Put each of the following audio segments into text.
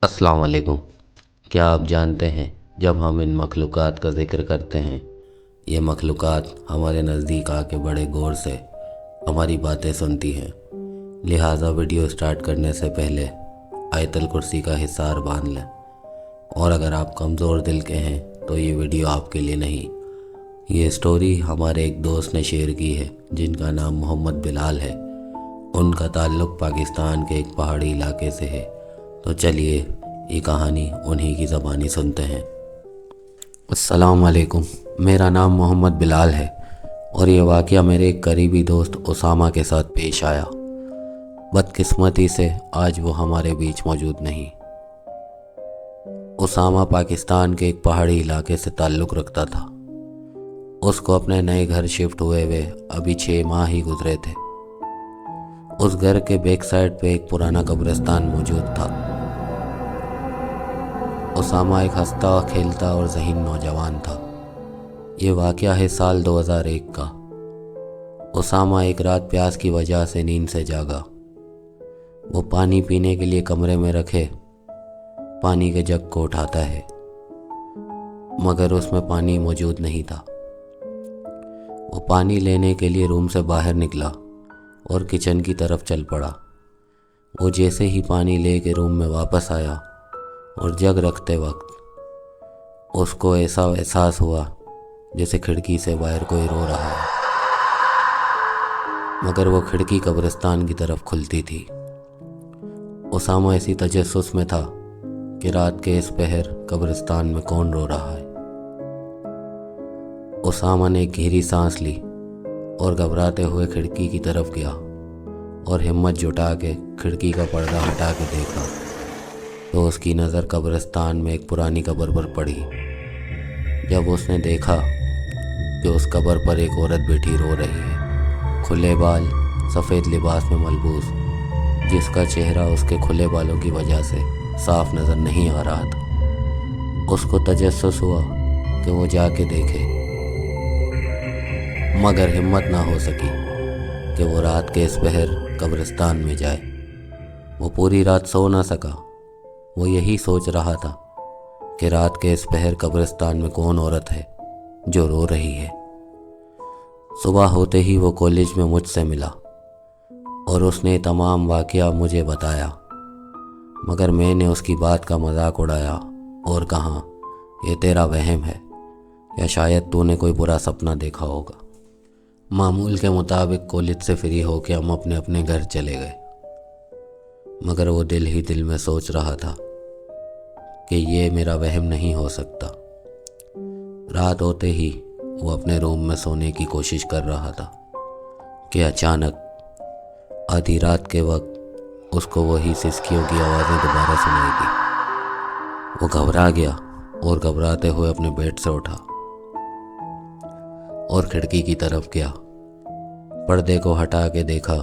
अस्सलाम वालेकुम। क्या आप जानते हैं जब हम इन मखलूक़ात का ज़िक्र करते हैं, ये मखलूक़ात हमारे नज़दीक आके बड़े गौर से हमारी बातें सुनती हैं। लिहाजा वीडियो स्टार्ट करने से पहले आयतल कुर्सी का हिसार बांध लें। और अगर आप कमज़ोर दिल के हैं तो ये वीडियो आपके लिए नहीं। ये स्टोरी हमारे एक दोस्त ने शेयर की है जिनका नाम मोहम्मद बिलाल है। उनका ताल्लुक़ पाकिस्तान के एक पहाड़ी इलाके से है। तो चलिए ये कहानी उन्हीं की ज़बानी सुनते हैं। अस्सलाम वालेकुम, मेरा नाम मोहम्मद बिलाल है और ये वाक़या मेरे एक करीबी दोस्त उसामा के साथ पेश आया। बदकिस्मती से आज वो हमारे बीच मौजूद नहीं। उसामा पाकिस्तान के एक पहाड़ी इलाके से ताल्लुक़ रखता था। उसको अपने नए घर शिफ्ट हुए अभी 6 माह ही गुजरे थे। उस घर के बैक साइड पे एक पुराना कब्रिस्तान मौजूद था। उसामा एक हंसता खेलता और ज़हीन नौजवान था। ये वाक़या है साल 2001 का। उसामा एक रात प्यास की वजह से नींद से जागा। वो पानी पीने के लिए कमरे में रखे पानी के जग को उठाता है, मगर उसमें पानी मौजूद नहीं था। वो पानी लेने के लिए रूम से बाहर निकला और किचन की तरफ चल पड़ा। वो जैसे ही पानी लेके रूम में वापस आया और जग रखते वक्त उसको ऐसा एहसास हुआ जैसे खिड़की से बाहर कोई रो रहा है, मगर वो खिड़की कब्रिस्तान की तरफ खुलती थी। उसामा ऐसी तजस्सुस में था कि रात के इस पहर कब्रिस्तान में कौन रो रहा है। उसामा ने एक गहरी सांस ली और घबराते हुए खिड़की की तरफ गया और हिम्मत जुटा के खिड़की का पर्दा हटा के देखा तो उसकी नज़र कब्रिस्तान में एक पुरानी कब्र पर पड़ी। जब उसने देखा कि उस कब्र पर एक औरत बैठी रो रही है, खुले बाल, सफ़ेद लिबास में मलबूस, जिसका चेहरा उसके खुले बालों की वजह से साफ नज़र नहीं आ रहा था। उसको तजस्सुस हुआ कि वो जाके देखे, मगर हिम्मत ना हो सकी कि वो रात के इस पहर कब्रिस्तान में जाए। वो पूरी रात सो ना सका। वो यही सोच रहा था कि रात के इस पहर कब्रिस्तान में कौन औरत है जो रो रही है। सुबह होते ही वो कॉलेज में मुझसे मिला और उसने तमाम वाक़या मुझे बताया, मगर मैंने उसकी बात का मजाक उड़ाया और कहा, ये तेरा वहम है या शायद तूने कोई बुरा सपना देखा होगा। मामूल के मुताबिक कॉलेज से फ्री होकर हम अपने अपने घर चले गए, मगर वो दिल ही दिल में सोच रहा था कि ये मेरा वहम नहीं हो सकता। रात होते ही वो अपने रूम में सोने की कोशिश कर रहा था कि अचानक आधी रात के वक्त उसको वही सिसकियों की आवाज़ें दोबारा सुनाई दी। वो घबरा गया और घबराते हुए अपने बेड से उठा और खिड़की की तरफ गया। पर्दे को हटा के देखा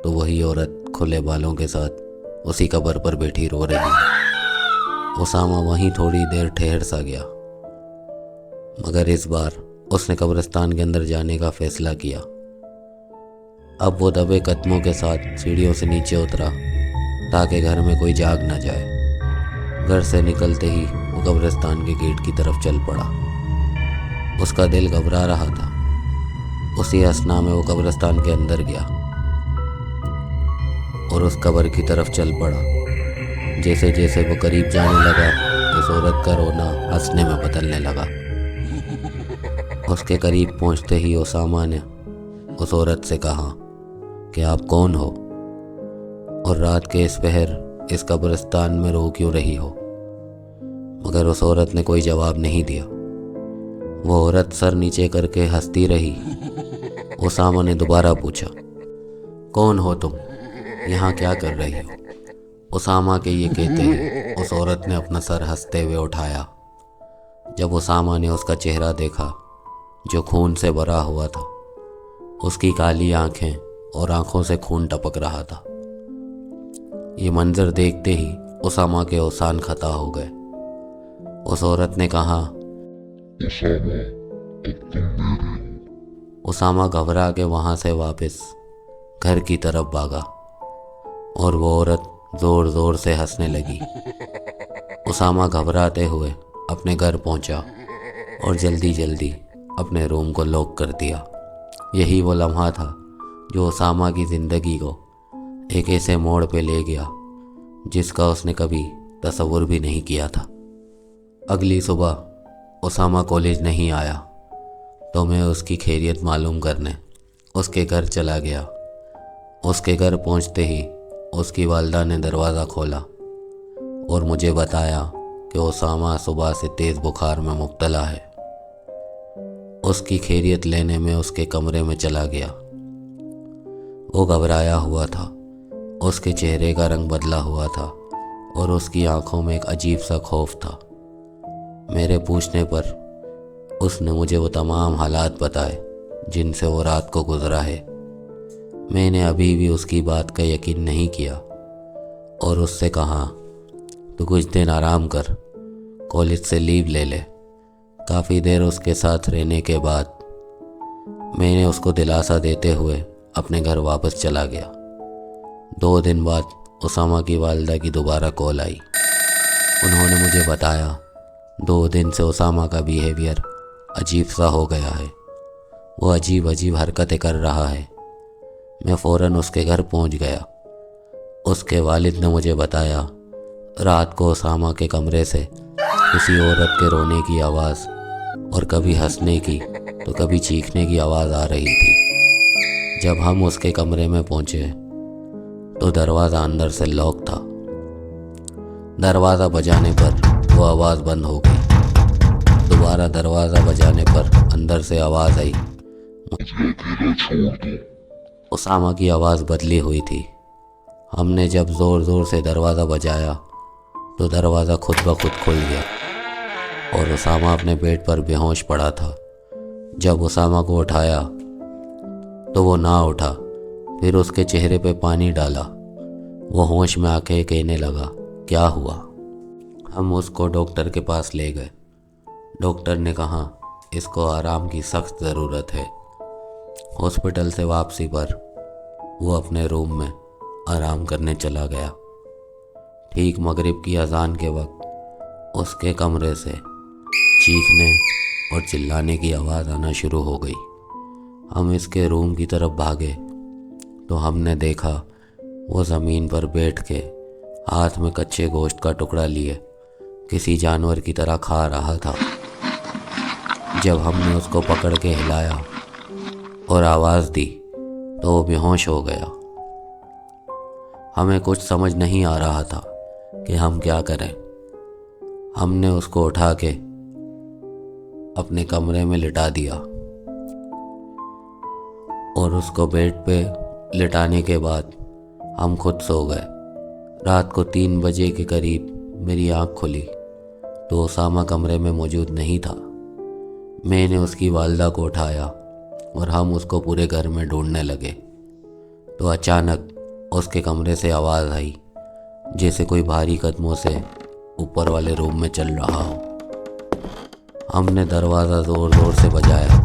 तो वही औरत खुले बालों के साथ उसी कब्र पर बैठी रो रही है। उसामा वहीं थोड़ी देर ठहर सा गया, मगर इस बार उसने कब्रिस्तान के अंदर जाने का फैसला किया। अब वो दबे कदमों के साथ सीढ़ियों से नीचे उतरा ताकि घर में कोई जाग न जाए। घर से निकलते ही वो कब्रिस्तान के गेट की तरफ चल पड़ा। उसका दिल घबरा रहा था। उसी असना में वो कब्रिस्तान के अंदर गया और उस कब्र की तरफ चल पड़ा। जैसे जैसे वो करीब जाने लगा, उस औरत का रोना हंसने में बदलने लगा। उसके करीब पहुंचते ही उसामा ने उस औरत से कहा कि आप कौन हो और रात के इस पहर इस कब्रिस्तान में रो क्यों रही हो। मगर उस औरत ने कोई जवाब नहीं दिया। वो औरत सर नीचे करके हंसती रही। उसामा ने दोबारा पूछा, कौन हो तुम, यहाँ क्या कर रही हो। उसामा के ये कहते ही उस औरत ने अपना सर हंसते हुए उठाया। जब उसामा ने उसका चेहरा देखा जो खून से भरा हुआ था, उसकी काली आंखें और आंखों से खून टपक रहा था। ये मंजर देखते ही उसामा के औसान खता हो गए। उस औरत ने कहा, उसामा, अब तुम मेरे हो। उसामा घबरा के वहाँ से वापस घर की तरफ भागा और वो औरत ज़ोर ज़ोर से हंसने लगी। उसामा घबराते हुए अपने घर पहुंचा और जल्दी जल्दी अपने रूम को लॉक कर दिया। यही वो लम्हा था जो उसामा की ज़िंदगी को एक ऐसे मोड़ पे ले गया जिसका उसने कभी तसव्वुर भी नहीं किया था। अगली सुबह उसामा कॉलेज नहीं आया तो मैं उसकी खैरियत मालूम करने उसके घर चला गया। उसके घर पहुंचते ही उसकी वालिदा ने दरवाज़ा खोला और मुझे बताया कि उसामा सुबह से तेज़ बुखार में मुब्तला है। उसकी खैरियत लेने में उसके कमरे में चला गया। वो घबराया हुआ था, उसके चेहरे का रंग बदला हुआ था और उसकी आंखों में एक अजीब सा खौफ था। मेरे पूछने पर उसने मुझे वो तमाम हालात बताए जिनसे वो रात को गुजरा है। मैंने अभी भी उसकी बात का यकीन नहीं किया और उससे कहा, तो कुछ दिन आराम कर, कॉलेज से लीव ले ले। काफ़ी देर उसके साथ रहने के बाद मैंने उसको दिलासा देते हुए अपने घर वापस चला गया। 2 दिन बाद उसामा की वालिदा की दोबारा कॉल आई। उन्होंने मुझे बताया 2 दिन से उसामा का बिहेवियर अजीब सा हो गया है। वो अजीब अजीब हरकतें कर रहा है। मैं फ़ौरन उसके घर पहुंच गया। उसके वालिद ने मुझे बताया रात को उसामा के कमरे से किसी औरत के रोने की आवाज़ और कभी हंसने की तो कभी चीखने की आवाज़ आ रही थी। जब हम उसके कमरे में पहुंचे तो दरवाज़ा अंदर से लॉक था। दरवाज़ा बजाने पर वो आवाज़ बंद हो गई। दोबारा दरवाज़ा बजाने पर अंदर से आवाज़ आई। मुझे अकेला छोड़ दो। उसामा की आवाज़ बदली हुई थी। हमने जब ज़ोर ज़ोर से दरवाज़ा बजाया तो दरवाज़ा खुद ब खुद खुल गया और उसामा अपने बेड पर बेहोश पड़ा था। जब उसामा को उठाया तो वो ना उठा। फिर उसके चेहरे पे पानी डाला। वो होश में आके कहने लगा, क्या हुआ? हम उसको डॉक्टर के पास ले गए। डॉक्टर ने कहा इसको आराम की सख्त ज़रूरत है। हॉस्पिटल से वापसी पर वो अपने रूम में आराम करने चला गया। ठीक मगरिब की अजान के वक्त उसके कमरे से चीखने और चिल्लाने की आवाज़ आना शुरू हो गई। हम इसके रूम की तरफ भागे तो हमने देखा वो ज़मीन पर बैठ के हाथ में कच्चे गोश्त का टुकड़ा लिए किसी जानवर की तरह खा रहा था। जब हमने उसको पकड़ के हिलाया और आवाज़ दी तो वो बेहोश हो गया। हमें कुछ समझ नहीं आ रहा था कि हम क्या करें। हमने उसको उठा के अपने कमरे में लिटा दिया और उसको बेड पे लिटाने के बाद हम खुद सो गए। रात को 3 बजे के करीब मेरी आँख खुली तो उसामा कमरे में मौजूद नहीं था। मैंने उसकी वालिदा को उठाया और हम उसको पूरे घर में ढूंढने लगे तो अचानक उसके कमरे से आवाज़ आई जैसे कोई भारी कदमों से ऊपर वाले रूम में चल रहा हो। हमने दरवाज़ा ज़ोर ज़ोर से बजाया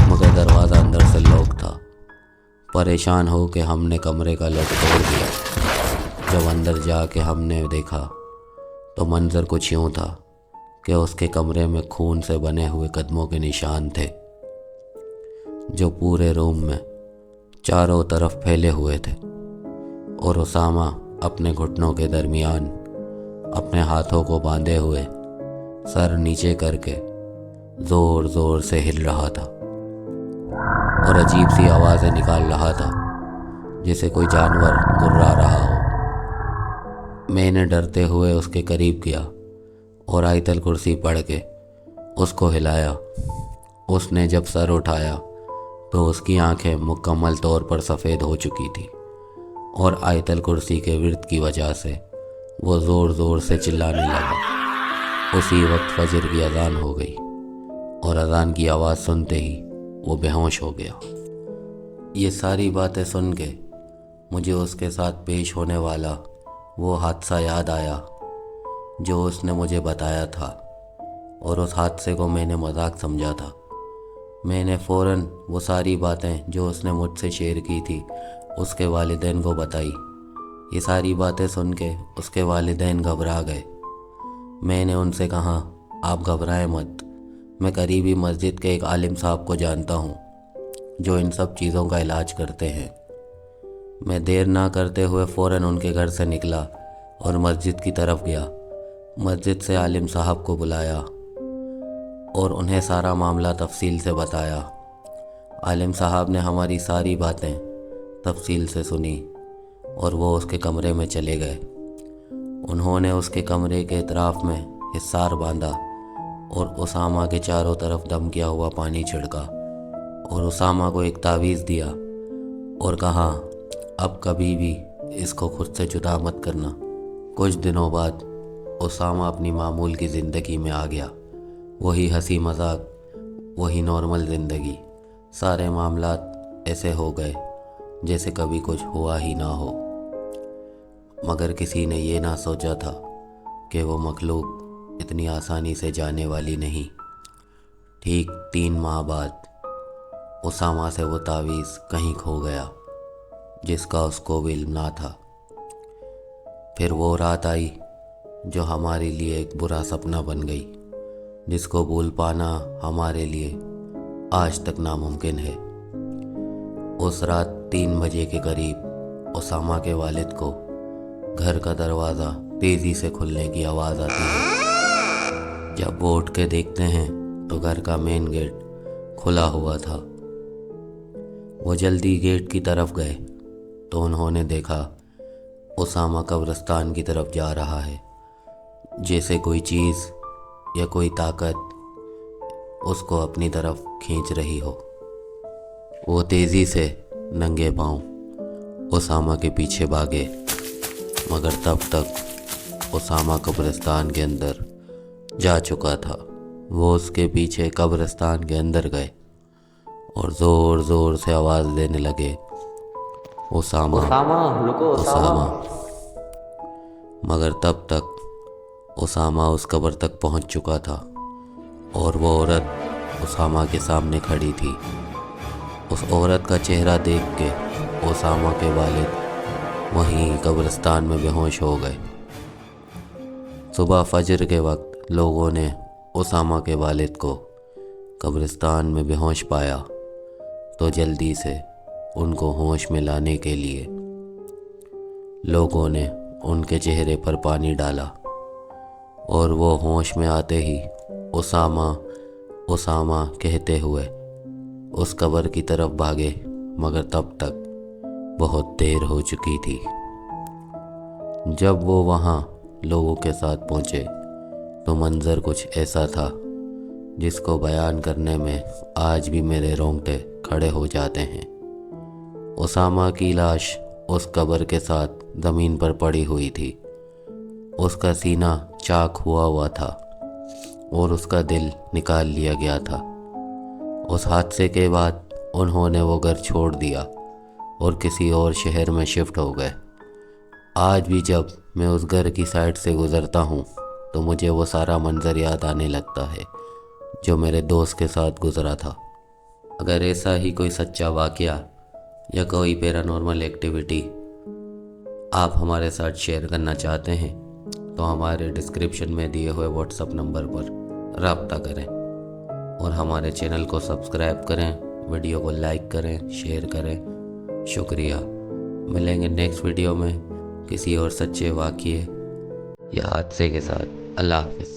मगर दरवाज़ा अंदर से लॉक था। परेशान हो के हमने कमरे का लॉक तोड़ दिया। जब अंदर जाके हमने देखा तो मंजर कुछ यूँ था कि उसके कमरे में खून से बने हुए कदमों के निशान थे जो पूरे रूम में चारों तरफ फैले हुए थे और उसामा अपने घुटनों के दरमियान अपने हाथों को बांधे हुए सर नीचे करके ज़ोर ज़ोर से हिल रहा था और अजीब सी आवाज़ें निकाल रहा था जैसे कोई जानवर गुर्रा रहा हो। मैंने डरते हुए उसके करीब गया और आयतल कुर्सी पढ़ के उसको हिलाया। उसने जब सर उठाया तो उसकी आंखें मुकम्मल तौर पर सफ़ेद हो चुकी थी और आयतल कुर्सी के विर्द की वजह से वो ज़ोर ज़ोर से चिल्लाने लगा। उसी वक्त फजर की अजान हो गई और अजान की आवाज़ सुनते ही वो बेहोश हो गया। ये सारी बातें सुन के मुझे उसके साथ पेश होने वाला वो हादसा याद आया जो उसने मुझे बताया था और उस हादसे को मैंने मजाक समझा था। मैंने फ़ौरन वो सारी बातें जो उसने मुझसे शेयर की थी उसके वालिदैन को बताई। ये सारी बातें सुन के उसके वालिदैन घबरा गए। मैंने उनसे कहा, आप घबराएं मत, मैं करीबी मस्जिद के एक आलिम साहब को जानता हूँ जो इन सब चीज़ों का इलाज करते हैं। मैं देर ना करते हुए फ़ौरन उनके घर से निकला और मस्जिद की तरफ गया। मस्जिद से आलिम साहब को बुलाया और उन्हें सारा मामला तफसील से बताया। आलिम साहब ने हमारी सारी बातें तफसील से सुनी और वो उसके कमरे में चले गए। उन्होंने उसके कमरे के इतराफ़ में हिस्सार बांधा और उसामा के चारों तरफ दम किया हुआ पानी छिड़का और उसामा को एक तावीज़ दिया और कहा, अब कभी भी इसको खुद से जुदा मत करना। कुछ दिनों बाद उसामा अपनी मामूल की ज़िंदगी में आ गया। वही हंसी मजाक, वही नॉर्मल ज़िंदगी। सारे मामलात ऐसे हो गए जैसे कभी कुछ हुआ ही ना हो। मगर किसी ने ये ना सोचा था कि वो मखलूक इतनी आसानी से जाने वाली नहीं। ठीक 3 माह बाद उसामा से वो तावीज़ कहीं खो गया जिसका उसको भी इल्म ना था। फिर वो रात आई जो हमारे लिए एक बुरा सपना बन गई, जिसको भूल पाना हमारे लिए आज तक नामुमकिन है। उस रात 3 बजे के करीब उसामा के वालिद को घर का दरवाज़ा तेज़ी से खुलने की आवाज़ आती है। जब वो उठ के देखते हैं तो घर का मेन गेट खुला हुआ था। वो जल्दी गेट की तरफ गए तो उन्होंने देखा उसामा कब्रिस्तान की तरफ जा रहा है, जैसे कोई चीज़ या कोई ताकत उसको अपनी तरफ खींच रही हो। वो तेज़ी से नंगे पांव उसामा के पीछे भागे, मगर तब तक उसामा कब्रिस्तान के अंदर जा चुका था। वो उसके पीछे कब्रिस्तान के अंदर गए और ज़ोर ज़ोर से आवाज़ देने लगे, उसामा, रुको उसामा। मगर तब तक उसामा उस कब्र तक पहुंच चुका था और वो औरत उसामा के सामने खड़ी थी। उस औरत का चेहरा देख के उसामा के वालिद वहीं कब्रिस्तान में बेहोश हो गए। सुबह फजर के वक्त लोगों ने उसामा के वालिद को कब्रिस्तान में बेहोश पाया तो जल्दी से उनको होश में लाने के लिए लोगों ने उनके चेहरे पर पानी डाला और वो होश में आते ही उसामा, उसामा कहते हुए उस कब्र की तरफ भागे, मगर तब तक बहुत देर हो चुकी थी। जब वो वहाँ लोगों के साथ पहुँचे तो मंज़र कुछ ऐसा था जिसको बयान करने में आज भी मेरे रोंगटे खड़े हो जाते हैं। उसामा की लाश उस कब्र के साथ ज़मीन पर पड़ी हुई थी। उसका सीना चाक हुआ था और उसका दिल निकाल लिया गया था। उस हादसे के बाद उन्होंने वो घर छोड़ दिया और किसी और शहर में शिफ्ट हो गए। आज भी जब मैं उस घर की साइड से गुज़रता हूँ तो मुझे वो सारा मंज़र याद आने लगता है जो मेरे दोस्त के साथ गुज़रा था। अगर ऐसा ही कोई सच्चा वाक़या या कोई पैरानॉर्मल एक्टिविटी आप हमारे साथ शेयर करना चाहते हैं तो हमारे डिस्क्रिप्शन में दिए हुए व्हाट्सएप नंबर पर रब्ता करें और हमारे चैनल को सब्सक्राइब करें, वीडियो को लाइक करें, शेयर करें। शुक्रिया। मिलेंगे नेक्स्ट वीडियो में किसी और सच्चे वाक़ये या हादसे के साथ। अल्लाह हाफ़िज़।